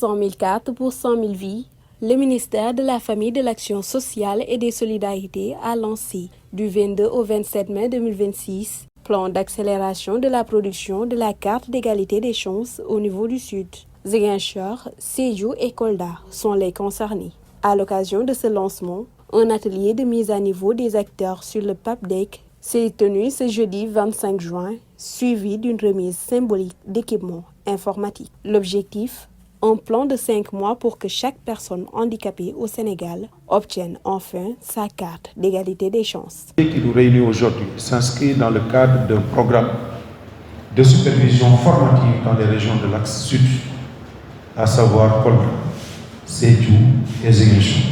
100 000 cartes pour 100 000 vies, le ministère de la Famille, de l'Action sociale et des Solidarités a lancé du 22 au 27 mai 2026 plan d'accélération de la production de la carte d'égalité des chances au niveau du Sud. Ziguinchor, Sédhiou et Kolda sont les concernés. À l'occasion de ce lancement, un atelier de mise à niveau des acteurs sur le PAPDEC s'est tenu ce jeudi 25 juin, suivi d'une remise symbolique d'équipements informatiques. L'objectif, un plan de 5 mois pour que chaque personne handicapée au Sénégal obtienne enfin sa carte d'égalité des chances. Ce qui nous réunit aujourd'hui s'inscrit dans le cadre d'un programme de supervision formative dans les régions de l'axe sud, à savoir Kolda, Sédhiou et Ziguinchor.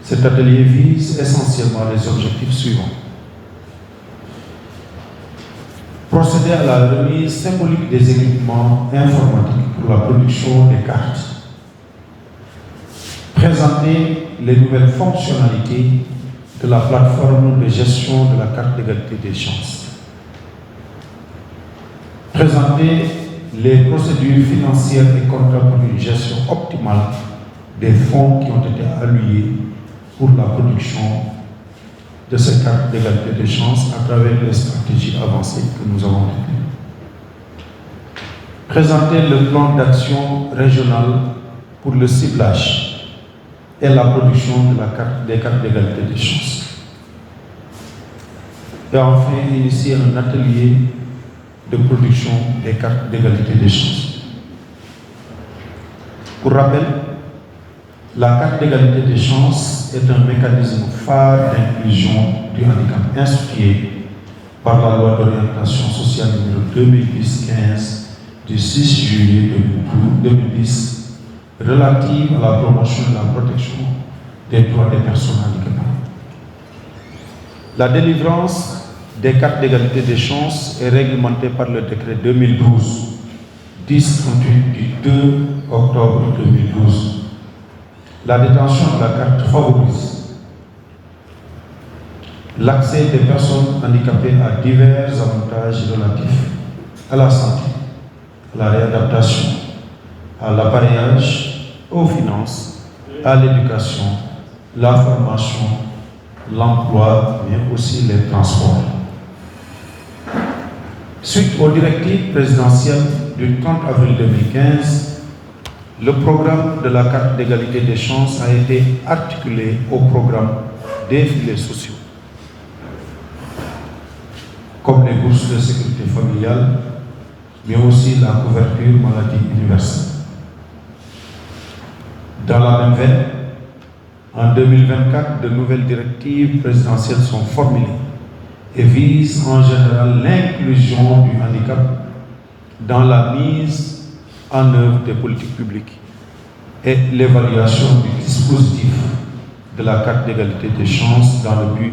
Cet atelier vise essentiellement les objectifs suivants. Procéder à la remise symbolique des équipements informatiques pour la production des cartes. Présenter les nouvelles fonctionnalités de la plateforme de gestion de la carte d'égalité des chances. Présenter les procédures financières et comptables pour une gestion optimale des fonds qui ont été alloués pour la production de ces cartes d'égalité des chances à travers les stratégies avancées que nous avons détenues. Présenter le plan d'action régional pour le ciblage et la production des cartes d'égalité des chances. Et enfin, initier un atelier de production des cartes d'égalité des chances. Pour rappel, la carte d'égalité des chances est un mécanisme phare d'inclusion du handicap institué par la loi d'orientation sociale numéro 2010-15 du 6 juillet 2010 relative à la promotion et la protection des droits des personnes handicapées. La délivrance des cartes d'égalité des chances est réglementée par le décret 2012-1038 du 2 octobre 2012. La détention de la carte favorise l'accès des personnes handicapées à divers avantages relatifs à la santé, à la réadaptation, à l'appareillage, aux finances, à l'éducation, la formation, l'emploi, mais aussi les transports. Suite aux directives présidentielles du 30 avril 2015, le programme de la carte d'égalité des chances a été articulé au programme des filets sociaux, comme les bourses de sécurité familiale, mais aussi la couverture maladie universelle. Dans la même veine, en 2024, de nouvelles directives présidentielles sont formulées et visent en général l'inclusion du handicap dans la mise en œuvre des politiques publiques et l'évaluation du dispositif de la carte d'égalité des chances dans le but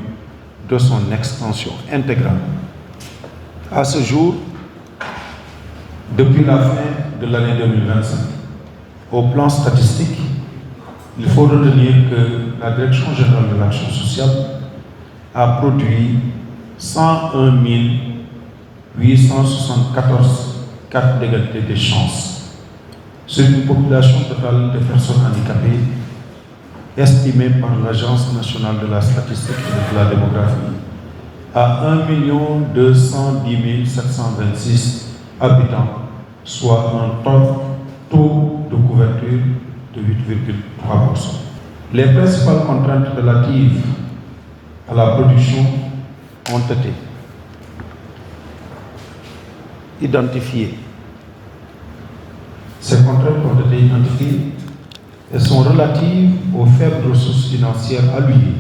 de son extension intégrale. À ce jour, depuis la fin de l'année 2025, au plan statistique, il faut retenir que la Direction générale de l'action sociale a produit 101 874 cartes d'égalité des chances sur une population totale de personnes handicapées estimée par l'Agence nationale de la statistique et de la démographie à 1 210 726 habitants, soit un taux de couverture de 8,3%. Les principales contraintes relatives à la production ont été identifiées. Ces contraintes ont été identifiées et sont relatives aux faibles ressources financières allouées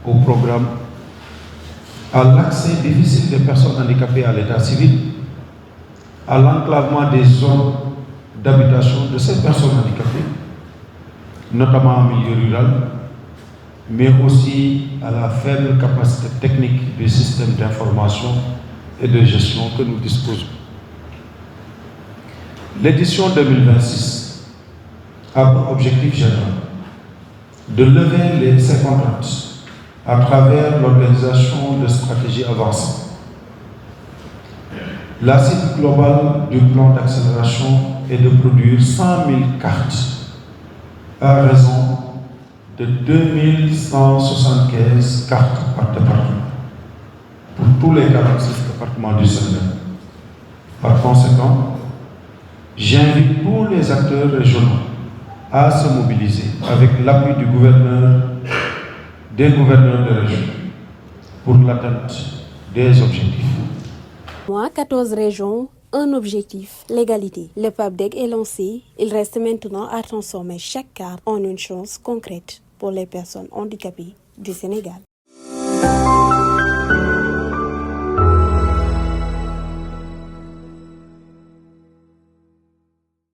au programme, à l'accès difficile des personnes handicapées à l'état civil, à l'enclavement des zones d'habitation de ces personnes handicapées, notamment en milieu rural, mais aussi à la faible capacité technique du système d'information et de gestion que nous disposons. L'édition 2026 a pour objectif général de lever ces contraintes à travers l'organisation de stratégies avancées. La cible globale du plan d'accélération est de produire 100 000 cartes à raison de 2175 cartes par département pour tous les 46 départements du Sénégal. Par conséquent, j'invite tous les acteurs régionaux à se mobiliser avec l'appui du gouverneur, des gouverneurs de région pour l'atteinte des objectifs. Moi, 14 régions, un objectif, l'égalité. Le PAPDEC est lancé. Il reste maintenant à transformer chaque carte en une chance concrète pour les personnes handicapées du Sénégal.